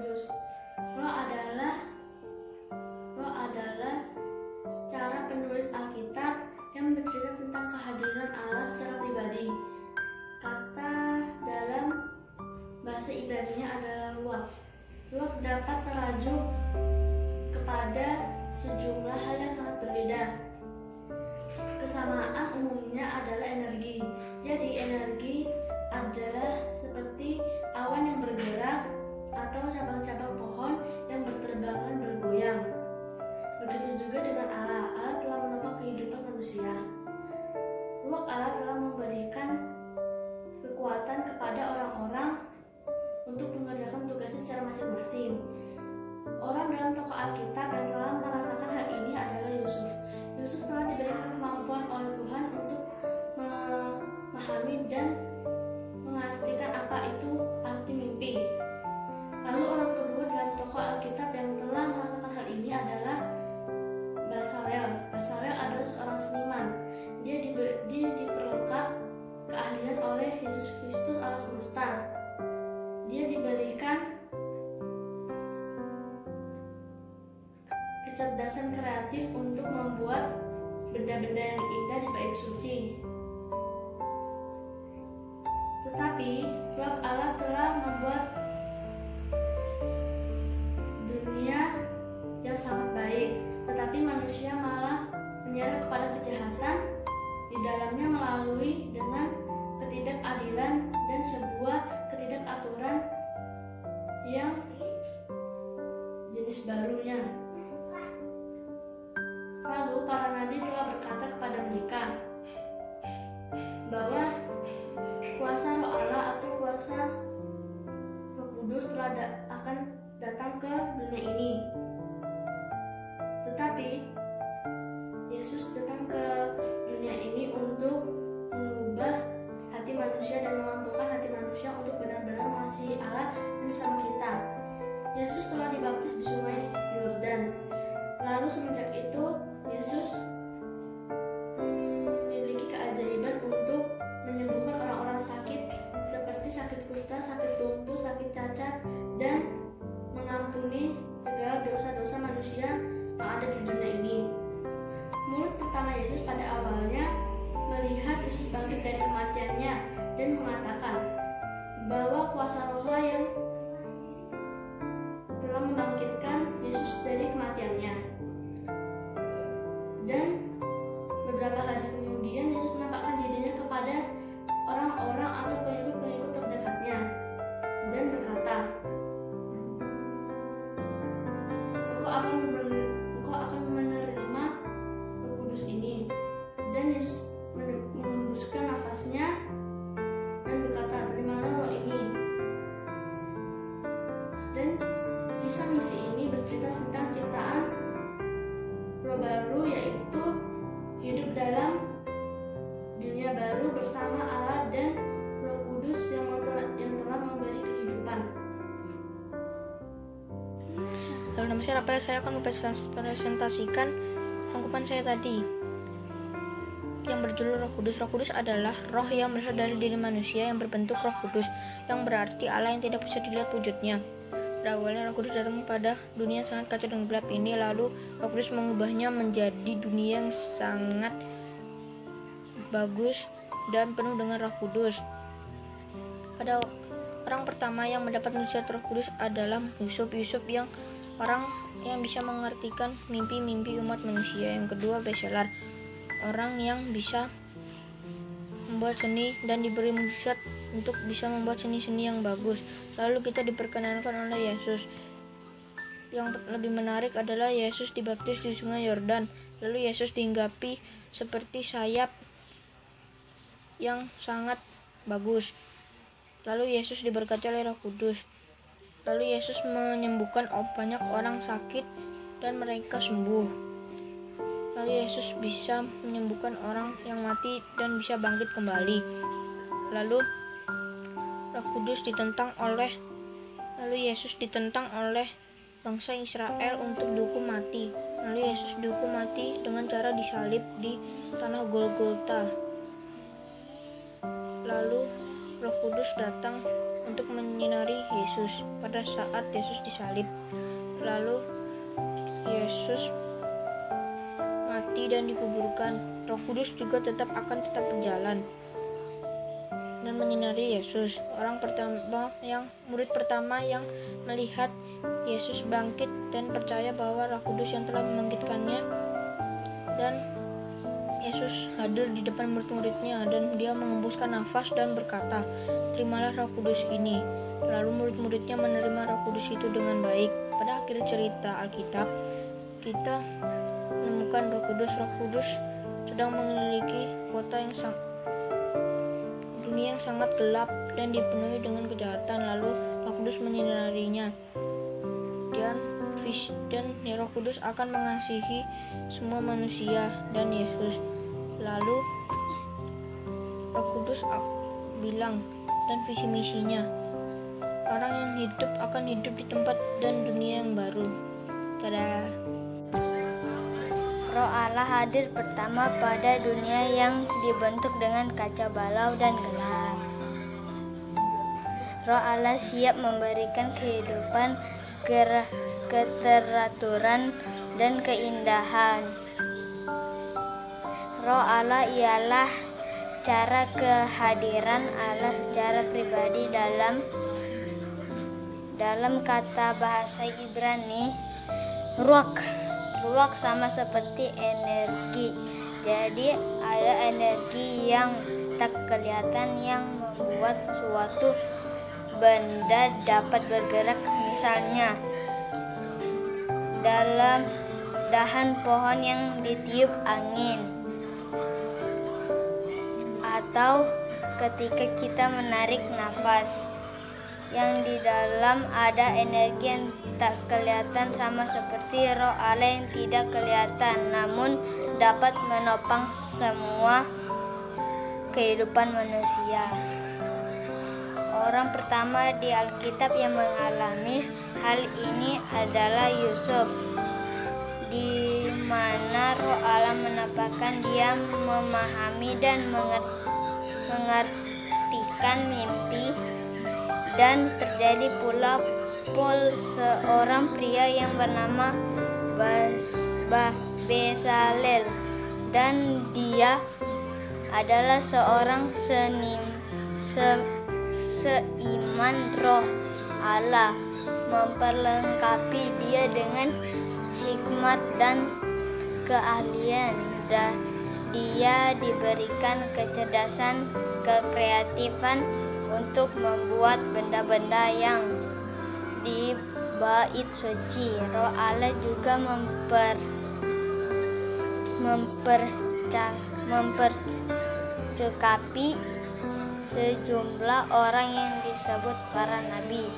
Kudus. Roh adalah cara penulis Alkitab yang bercerita tentang kehadiran Allah secara pribadi. Kata dalam bahasa Ibrani-nya adalah ruach. Ruach dapat merajuk kepada sejumlah hal yang sangat berbeda. Kesamaan umumnya adalah energi. Jadi energi adalah seperti awan yang bergerak atau cabang-cabang pohon yang berterbangan bergoyang. Begitu juga dengan Allah. Allah telah menopang kehidupan manusia. Ruach Allah telah memberikan kekuatan kepada orang-orang untuk mengerjakan tugasnya secara masing-masing. Orang dalam tokoh Alkitab yang telah merasakan hal ini adalah Yusuf. Yusuf telah diberikan kemampuan oleh Tuhan untuk memahami dan mengartikan apa itu arti mimpi. Lalu orang kedua dalam tokoh Alkitab yang telah merasakan hal ini adalah Bezalel. Bezalel adalah seorang seniman. Dia diperlengkap keahlian oleh Yesus Kristus Allah semesta. Dia diberikan kecerdasan kreatif untuk membuat benda-benda yang indah di bait suci. Tetapi Ruach Allah telah membuat dunia yang sangat baik, tetapi manusia malah menyerah kepada kejahatan di dalamnya melalui dengan ketidakadilan dan sebuah ketidakaturan yang jenis barunya. Lalu para nabi telah berkata kepada mereka bahwa kuasa Roh Allah atau kuasa Roh Kudus telah akan datang ke dunia ini. Tetapi Yesus datang ke dunia ini untuk mengubah hati manusia dan memampukan hati manusia untuk benar-benar mengasihi Allah dan sama kita. Yesus telah dibaptis di sungai Yordan. Lalu semenjak itu Yesus memiliki keajaiban untuk menyembuhkan orang-orang sakit seperti sakit kusta, sakit tumpu, sakit cacat, dan mengampuni segala dosa-dosa manusia yang ada di dunia ini. Murid pertama Yesus pada awalnya melihat Yesus bangkit dari kematiannya dan mengatakan bahwa kuasa Roh yang telah membangkitkan Yesus dari kematiannya. Dan beberapa hari kemudian Yesus menampakkan dirinya kepada orang-orang atau pengikut-pengikut terdekatnya dan berkata, Engkau akan menerima Roh Kudus ini. Dan Yesus mengembuskan nafasnya dan berkata, terimalah roh ini. Dan kisah misi ini bercerita tentang ciptaan roh baru, yaitu hidup dalam dunia baru bersama Allah dan Roh Kudus yang telah memberi kehidupan. Lalu nama saya Rafael, saya akan mempresentasikan rangkuman saya tadi yang berjudul Roh Kudus. Roh Kudus adalah roh yang berasal dari diri manusia yang berbentuk Roh Kudus, yang berarti Allah yang tidak bisa dilihat wujudnya. Pada awalnya Roh Kudus datang pada dunia yang sangat kacau dan gelap ini, lalu Roh Kudus mengubahnya menjadi dunia yang sangat bagus dan penuh dengan Roh Kudus. Pada orang pertama yang mendapat mujizat Roh Kudus adalah Yusuf yang orang yang bisa mengartikan mimpi-mimpi umat manusia. Yang kedua Bezalel, orang yang bisa membuat seni dan diberi mujizat untuk bisa membuat seni-seni yang bagus. Lalu kita diperkenankan oleh Yesus. Yang lebih menarik adalah Yesus dibaptis di sungai Yordan. Lalu Yesus dihinggapi seperti sayap yang sangat bagus. Lalu Yesus diberkati oleh Roh Kudus. Lalu Yesus menyembuhkan banyak orang sakit dan mereka sembuh. Lalu Yesus bisa menyembuhkan orang yang mati dan bisa bangkit kembali. Lalu Yesus ditentang oleh bangsa Israel untuk dihukum mati. Lalu Yesus dihukum mati dengan cara disalib di tanah Golgota. Lalu Roh Kudus datang untuk menyinari Yesus pada saat Yesus disalib. Lalu Yesus mati dan dikuburkan. Roh Kudus juga tetap berjalan dan menyinari Yesus. Murid pertama yang melihat Yesus bangkit dan percaya bahwa Roh Kudus yang telah membangkitkannya, dan Yesus hadir di depan murid-muridnya dan dia mengembuskan nafas dan berkata, "Terimalah Roh Kudus ini." Lalu murid-muridnya menerima Roh Kudus itu dengan baik. Pada akhir cerita Alkitab, kita menemukan Roh Kudus sedang mengelilingi dunia yang sangat gelap dan dipenuhi dengan kejahatan. Lalu Roh Kudus menyinarinya, dan Roh Kudus akan mengasihi semua manusia dan Yesus. Lalu Roh Kudus bilang dan visi misinya, orang yang hidup akan hidup di tempat dan dunia yang baru. Dadah. Roh Allah hadir pertama pada dunia yang dibentuk dengan kacau balau dan gelap. Roh Allah siap memberikan kehidupan, keteraturan, dan keindahan. Roh Allah ialah cara kehadiran Allah secara pribadi. Dalam kata bahasa Ibrani, ruach sama seperti energi. Jadi ada energi yang tak kelihatan yang membuat suatu benda dapat bergerak, misalnya dalam dahan pohon yang ditiup angin, atau ketika kita menarik nafas. Yang di dalam ada energi yang tak kelihatan sama seperti Roh Allah yang tidak kelihatan namun dapat menopang semua kehidupan manusia. Orang pertama di Alkitab yang mengalami hal ini adalah Yusuf, di mana Roh Allah menampakkan dia memahami dan mengartikan mimpi. Dan terjadi pula seorang pria yang bernama Bezalel, dan dia adalah seorang seiman Roh Allah, memperlengkapi dia dengan hikmat dan keahlian. Dan dia diberikan kecerdasan, kekreatifan untuk membuat benda-benda yang di bait suci. Roh Allah juga mempercakapi sejumlah orang yang disebut para nabi.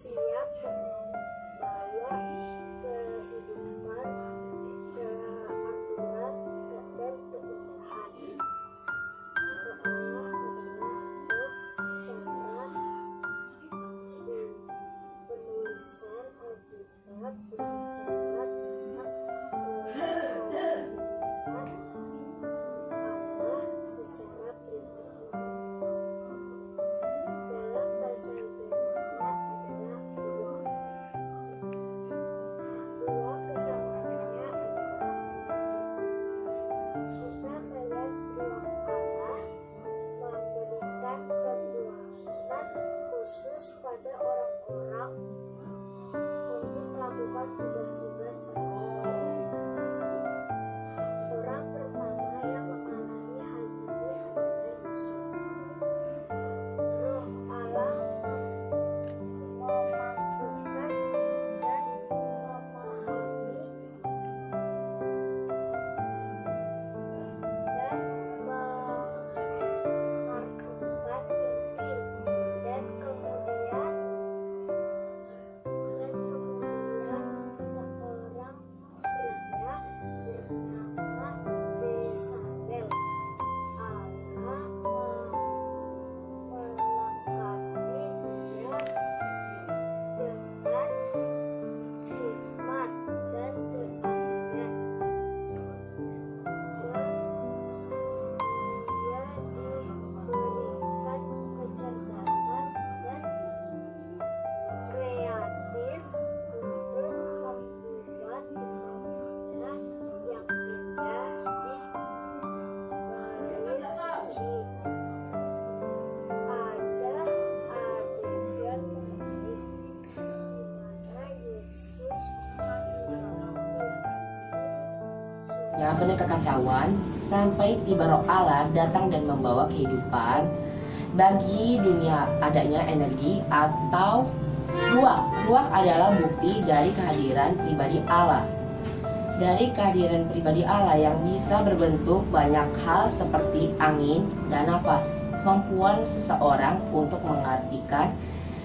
Siap membawa kehidupan, keaturan, dan keindahan. Roh Allah adalah roh cara penulisan Alkitab berbicara tentang kehadiran Allah secara pribadi. Dalam bahasa Ibrani adalah ruach. Ruach kesamaannya adalah kita melihat ruach Allah memberikan kekuatan khusus pada orang-orang untuk melakukan tugas-tugas tertentu. Orang pertama yang mengalami hal ini adalah Yusuf. Roh Allah yang penuh kekacauan, sampai tiba Roh Allah datang dan membawa kehidupan. Bagi dunia adanya energi atau ruach. Ruach adalah bukti dari kehadiran pribadi Allah. Dari kehadiran pribadi Allah yang bisa berbentuk banyak hal seperti angin dan nafas. Kemampuan seseorang untuk mengartikan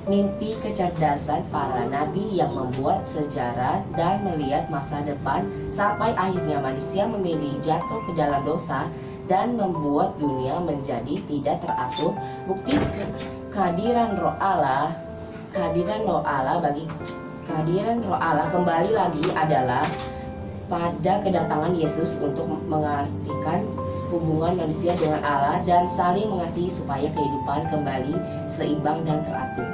mimpi, kecerdasan para nabi yang membuat sejarah dan melihat masa depan sampai akhirnya manusia memilih jatuh ke dalam dosa dan membuat dunia menjadi tidak teratur. Bukti kehadiran Roh Allah, kehadiran Roh Allah kembali lagi adalah pada kedatangan Yesus untuk mengartikan hubungan manusia dengan Allah dan saling mengasihi supaya kehidupan kembali seimbang dan teratur.